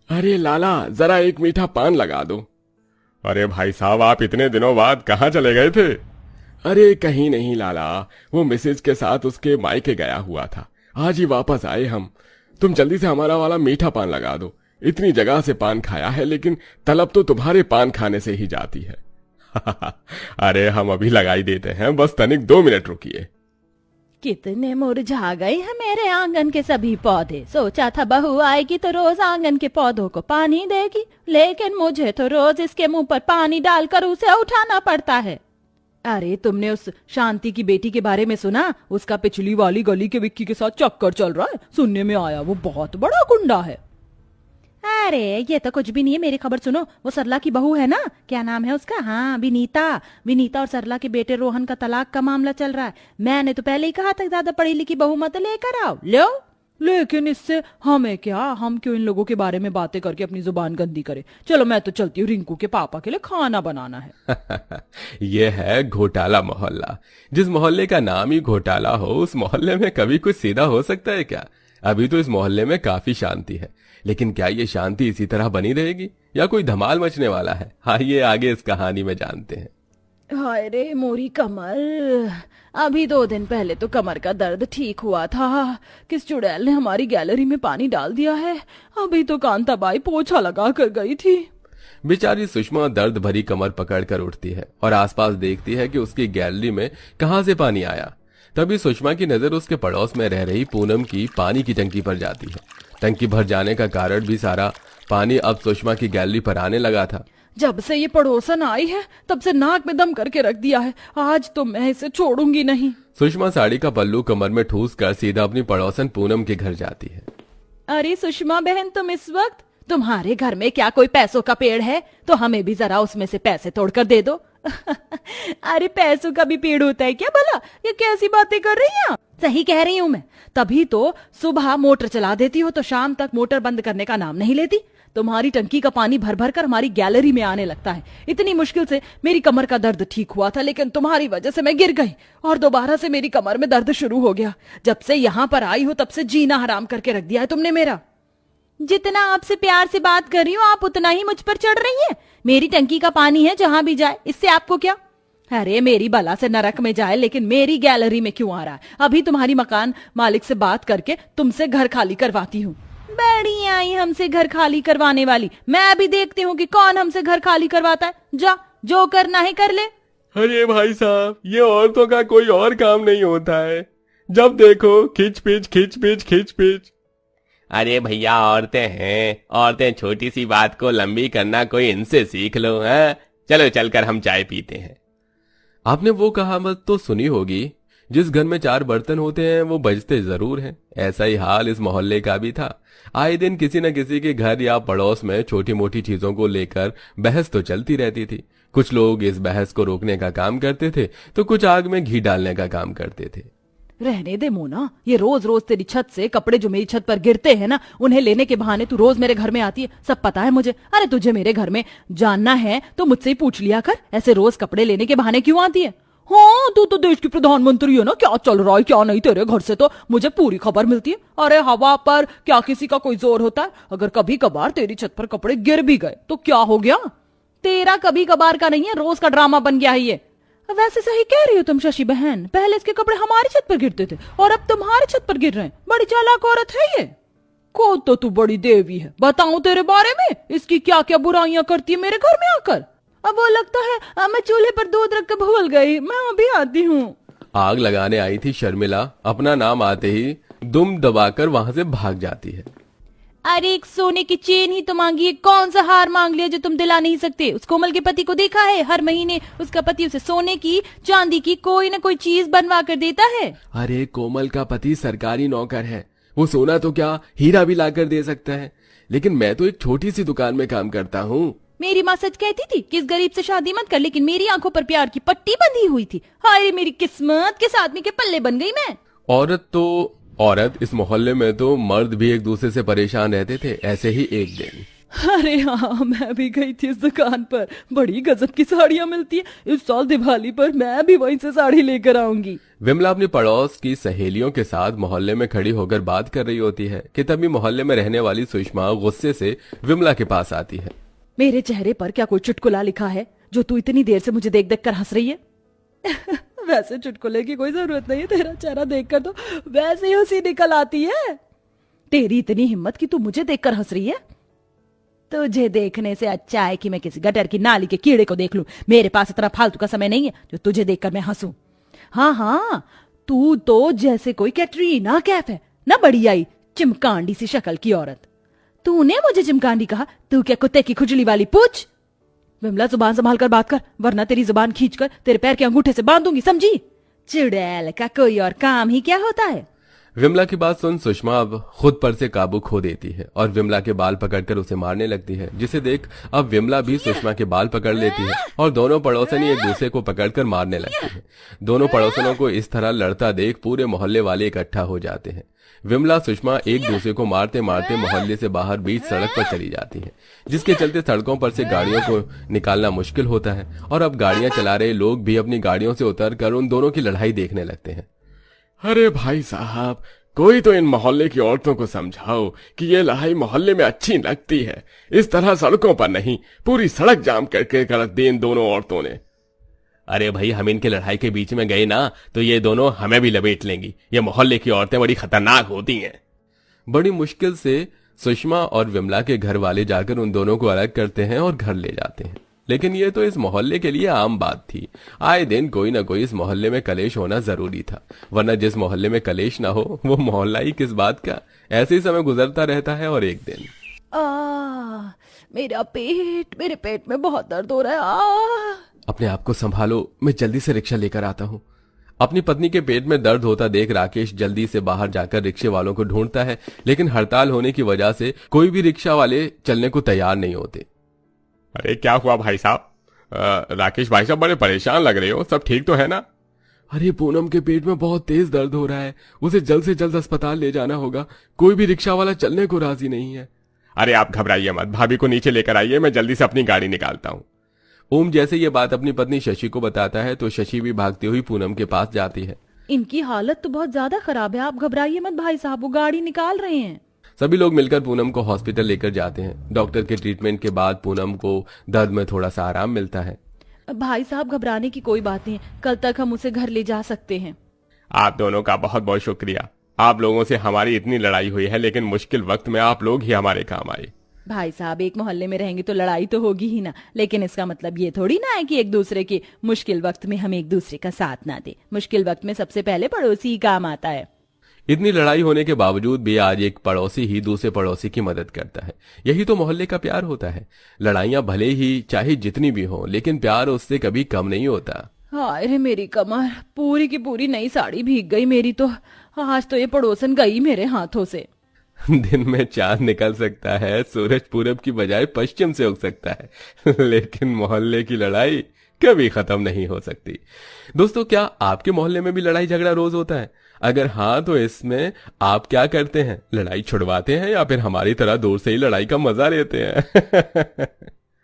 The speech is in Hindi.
अरे लाला, जरा एक मीठा पान लगा दो। अरे भाई साहब, आप इतने दिनों बाद कहाँ चले गए थे? अरे कहीं नहीं लाला, वो मिसेज के साथ उसके मायके गया हुआ था, आज ही वापस आए हम। तुम जल्दी से हमारा वाला मीठा पान लगा दो। इतनी जगह से पान खाया है, लेकिन तलब तो तुम्हारे पान खाने से ही जाती है। अरे हम अभी लगाई देते हैं, बस तनिक 2 मिनट रुकिए। कितने मुरझा गए हैं मेरे आंगन के सभी पौधे। सोचा था बहू आएगी तो रोज आंगन के पौधों को पानी देगी, लेकिन मुझे तो रोज इसके मुंह पर पानी डालकर उसे उठाना पड़ता है। अरे तुमने उस शांति की बेटी के बारे में सुना? उसका पिछली वाली गली के विक्की के साथ चक्कर चल रहा है। सुनने में आया वो बहुत बड़ा गुंडा है। अरे ये तो कुछ भी नहीं है, मेरी खबर सुनो। वो सरला की बहू है ना, क्या नाम है उसका? हाँ, विनीता। विनीता और सरला के बेटे रोहन का तलाक का मामला चल रहा है। मैंने तो पहले ही कहा था ज्यादा पढ़ी लिखी बहू मत लेकर आओ। लो, लेकिन इससे हमें क्या? हम क्यों इन लोगों के बारे में बातें करके अपनी जुबान गंदी करें? चलो मैं तो चलती हूँ, रिंकू के पापा के लिए खाना बनाना है। ये है घोटाला मोहल्ला। जिस मोहल्ले का नाम ही घोटाला हो, उस मोहल्ले में कभी कुछ सीधा हो सकता है क्या? अभी तो इस मोहल्ले में काफी शांति है, लेकिन क्या ये शांति इसी तरह बनी रहेगी या कोई धमाल मचने वाला है? आइए आगे इस कहानी में जानते हैं। हाय रे मोरी कमर, अभी 2 दिन पहले तो कमर का दर्द ठीक हुआ था। किस चुड़ैल ने हमारी गैलरी में पानी डाल दिया है। अभी तो कांताबाई पोछा लगा कर गई थी। बेचारी सुषमा दर्द भरी कमर पकड़कर उठती है और आसपास देखती है कि उसकी गैलरी में कहां से पानी आया। तभी सुषमा की नजर उसके पड़ोस में रह रही पूनम की पानी की टंकी पर जाती है। टंकी भर जाने का कारण भी सारा पानी अब सुषमा की गैलरी पर आने लगा था। जब से ये पड़ोसन आई है तब से नाक में दम करके रख दिया है। आज तो मैं इसे छोड़ूंगी नहीं। सुषमा साड़ी का पल्लू कमर में ठूस कर सीधा अपनी पड़ोसन पूनम के घर जाती है। अरे सुषमा बहन, तुम इस वक्त? तुम्हारे घर में क्या कोई पैसों का पेड़ है? तो हमें भी जरा उसमें से पैसे तोड़कर दे दो। अरे पैसों का भी पेड़ होता है क्या भला? ये कैसी बातें कर रही हैं? सही कह रही हूँ मैं। तभी तो सुबह मोटर चला देती हो तो शाम तक मोटर बंद करने का नाम नहीं लेती। तुम्हारी टंकी का पानी भर भर कर हमारी गैलरी में आने लगता है। इतनी मुश्किल से मेरी कमर का दर्द ठीक हुआ था, लेकिन तुम्हारी वजह से मैं गिर गई और दोबारा से मेरी कमर में दर्द शुरू हो गया। जब से यहाँ पर आई हो तब से जीना हराम करके रख दिया है तुमने मेरा। जितना आपसे प्यार से बात कर रही हूँ आप उतना ही मुझ पर चढ़ रही हैं। मेरी टंकी का पानी है, जहां भी जाए, इससे आपको क्या? अरे मेरी बला से नरक में जाए, लेकिन मेरी गैलरी में क्यों आ रहा है? अभी तुम्हारी मकान मालिक से बात करके तुमसे घर खाली करवाती हूँ। बड़ी आई हमसे घर खाली करवाने वाली। मैं अभी देखती हूँ कि कौन हमसे घर खाली करवाता है। जा, जो करना है कर ले। अरे भाई साहब, ये औरतों का कोई और काम नहीं होता है। जब देखो खिच पिच खिच पिच खिच पिच। अरे भैया, औरतें हैं, औरतें छोटी सी बात को लंबी करना कोई इनसे सीख लो। हैं, चलो चलकर हम चाय पीते हैं। आपने वो कहावत तो सुनी होगी, जिस घर में 4 बर्तन होते हैं वो बजते जरूर हैं। ऐसा ही हाल इस मोहल्ले का भी था। आए दिन किसी न किसी के घर या पड़ोस में छोटी मोटी चीजों को लेकर बहस तो चलती रहती थी। कुछ लोग इस बहस को रोकने का काम करते थे तो कुछ आग में घी डालने का काम करते थे। रहने दे मोना, ये रोज रोज तेरी छत से कपड़े जो मेरी छत पर गिरते हैं ना, उन्हें लेने के बहाने तू रोज मेरे घर में आती है। सब पता है मुझे। अरे तुझे मेरे घर में जानना है तो मुझसे ही पूछ लिया कर। ऐसे रोज कपड़े लेने के बहाने क्यों आती है? हाँ, तू तो देश की प्रधानमंत्री है ना, क्या चल रहा है क्या नहीं तेरे घर से तो मुझे पूरी खबर मिलती है। अरे हवा पर क्या किसी का कोई जोर होता है? अगर कभी कभार तेरी छत पर कपड़े गिर भी गए तो क्या हो गया? तेरा कभी कभार का नहीं है, रोज का ड्रामा बन गया है ये। वैसे सही कह रही हो तुम शशि बहन, पहले इसके कपड़े हमारी छत पर गिरते थे और अब तुम्हारी छत पर गिर रहे हैं। बड़ी चालाक औरत है ये। खुद तो तू बड़ी देवी है, बताऊं तेरे बारे में? इसकी क्या क्या बुराइयां करती है मेरे घर में आकर। अब वो लगता है मैं चूल्हे पर दूध रख कर भूल गई। मैं अभी आती हूँ। आग लगाने आई थी शर्मिला अपना नाम आते ही दुम दबाकर वहां से भाग जाती है। अरे एक सोने की चेन ही तो मांगी है, कौन सा हार मांग लिया जो तुम दिला नहीं सकते? उस कोमल के पति को देखा है, हर महीने उसका पति उसे सोने की चांदी की कोई न कोई चीज बनवा कर देता है। अरे कोमल का पति सरकारी नौकर है, वो सोना तो क्या हीरा भी लाकर दे सकता है, लेकिन मैं तो एक छोटी सी दुकान में काम करता हूँ। मेरी माँ सच कहती थी कि इस गरीब से शादी मत कर, लेकिन मेरी आंखों पर प्यार की पट्टी बंधी हुई थी। हाय मेरी किस्मत, किस आदमी के पल्ले बन गई मैं। औरत इस मोहल्ले में तो मर्द भी एक दूसरे से परेशान रहते थे। ऐसे ही एक दिन अरे हाँ, मैं भी गई थी इस दुकान पर, बड़ी गजब की साड़ियाँ मिलती है। इस साल दिवाली पर मैं भी वहीं से साड़ी लेकर आऊंगी। विमला अपनी पड़ोस की सहेलियों के साथ मोहल्ले में खड़ी होकर बात कर रही होती है कि तभी मोहल्ले में रहने वाली सुषमा गुस्से से विमला के पास आती है। मेरे चेहरे पर क्या कोई चुटकुला लिखा है जो तू इतनी देर से मुझे देख देख कर हंस रही है? वैसे चुटकुले की कोई जरूरत नहीं है, तेरा चेहरा देखकर तो वैसे ही हंसी निकल आती है। तेरी इतनी हिम्मत कि तू मुझे देखकर हंस रही है? तुझे देखने से अच्छा है कि मैं किसी गटर की नाली के कीड़े को देख लूं। मेरे पास इतना फालतू का समय नहीं है जो तुझे देखकर मैं हंसूं। हाँ हाँ, तू तो जैसे कोई कैटरीना कैफ है ना, बड़ी आई चिमकांडी सी शक्ल की औरत। तूने मुझे चिमकांडी कहा? तू क्या कुत्ते की खुजली वाली पूछ? विमला, जुबान संभाल कर बात कर, वरना तेरी जुबान खींचकर तेरे पैर के अंगूठे से बांध दूंगी, समझी? चुड़ैल का कोई और काम ही क्या होता है? विमला की बात सुन सुषमा अब खुद पर से काबू खो देती है और विमला के बाल पकड़कर उसे मारने लगती है, जिसे देख अब विमला भी सुषमा के बाल पकड़ लेती है और दोनों पड़ोसनी एक दूसरे को पकड़कर मारने लगती है। दोनों पड़ोसनों को इस तरह लड़ता देख पूरे मोहल्ले वाले इकट्ठा हो जाते हैं। विमला सुषमा एक दूसरे को मारते मारते मोहल्ले से बाहर बीच सड़क पर चली जाती है, जिसके चलते सड़कों पर से गाड़ियों को निकालना मुश्किल होता है और अब गाड़ियां चला रहे लोग भी अपनी गाड़ियों से उतरकर उन दोनों की लड़ाई देखने लगते हैं। अरे भाई साहब, कोई तो इन मोहल्ले की औरतों को समझाओ कि ये लड़ाई मोहल्ले में अच्छी लगती है, इस तरह सड़कों पर नहीं। पूरी सड़क जाम करके रख दी इन दोनों औरतों ने। अरे भाई, हम इनके लड़ाई के बीच में गए ना तो ये दोनों हमें भी लपेट लेंगी। ये मोहल्ले की औरतें बड़ी खतरनाक होती हैं। बड़ी मुश्किल से सुषमा और विमला के घर वाले जाकर उन दोनों को अलग करते हैं और घर ले जाते हैं, लेकिन ये तो इस मोहल्ले के लिए आम बात थी। आए दिन कोई ना कोई इस मोहल्ले में कलेश होना जरूरी था, वरना जिस मोहल्ले में कलेश ना हो वो मोहल्ला ही किस बात का। ऐसे ही समय गुजरता रहता है और एक दिन मेरे पेट में बहुत दर्द हो रहा है। अपने आप को संभालो, मैं जल्दी से रिक्शा लेकर आता हूँ। अपनी पत्नी के पेट में दर्द होता देख राकेश जल्दी से बाहर जाकर रिक्शे वालों को ढूंढता है, लेकिन हड़ताल होने की वजह से कोई भी रिक्शा वाले चलने को तैयार नहीं होते। अरे क्या हुआ भाई साहब? राकेश भाई साहब, बड़े परेशान लग रहे हो, सब ठीक तो है ना? अरे पूनम के पेट में बहुत तेज दर्द हो रहा है, उसे जल्द से जल्द अस्पताल ले जाना होगा। कोई भी रिक्शा वाला चलने को राजी नहीं है। अरे आप घबराइए मत, भाभी को नीचे लेकर आइए, मैं जल्दी से अपनी गाड़ी निकालता हूँ। ओम जैसे ये बात अपनी पत्नी शशि को बताता है तो शशि भी भागती हुई पूनम के पास जाती है। इनकी हालत तो बहुत ज्यादा खराब है, आप घबराइए मत भाई साहब, वो गाड़ी निकाल रहे हैं। सभी लोग मिलकर पूनम को हॉस्पिटल लेकर जाते हैं। डॉक्टर के ट्रीटमेंट के बाद पूनम को दर्द में थोड़ा सा आराम मिलता है। भाई साहब, घबराने की कोई बात नहीं, कल तक हम उसे घर ले जा सकते हैं। आप दोनों का बहुत बहुत शुक्रिया। आप लोगों से हमारी इतनी लड़ाई हुई है, लेकिन मुश्किल वक्त में आप लोग ही हमारे काम आए। भाई साहब, एक मोहल्ले में रहेंगे तो लड़ाई तो होगी ही ना, लेकिन इसका मतलब ये थोड़ी ना है कि एक दूसरे के मुश्किल वक्त में हम एक दूसरे का साथ ना दे। मुश्किल वक्त में सबसे पहले पड़ोसी ही काम आता है। इतनी लड़ाई होने के बावजूद भी आज एक पड़ोसी ही दूसरे पड़ोसी की मदद करता है। यही तो मोहल्ले का प्यार होता है। लड़ाइयां भले ही चाहे जितनी भी हो, लेकिन प्यार उससे कभी कम नहीं होता। हाय रे मेरी कमर, पूरी की पूरी नई साड़ी भीग गई मेरी तो। आज तो ये पड़ोसन गई मेरे हाथों से। दिन में चांद निकल सकता है, सूरज पूरब की बजाय पश्चिम से उग सकता है, लेकिन मोहल्ले की लड़ाई कभी खत्म नहीं हो सकती। दोस्तों, क्या आपके मोहल्ले में भी लड़ाई झगड़ा रोज होता है? अगर हाँ, तो इसमें आप क्या करते हैं? लड़ाई छुड़वाते हैं या फिर हमारी तरह दूर से ही लड़ाई का मजा लेते हैं?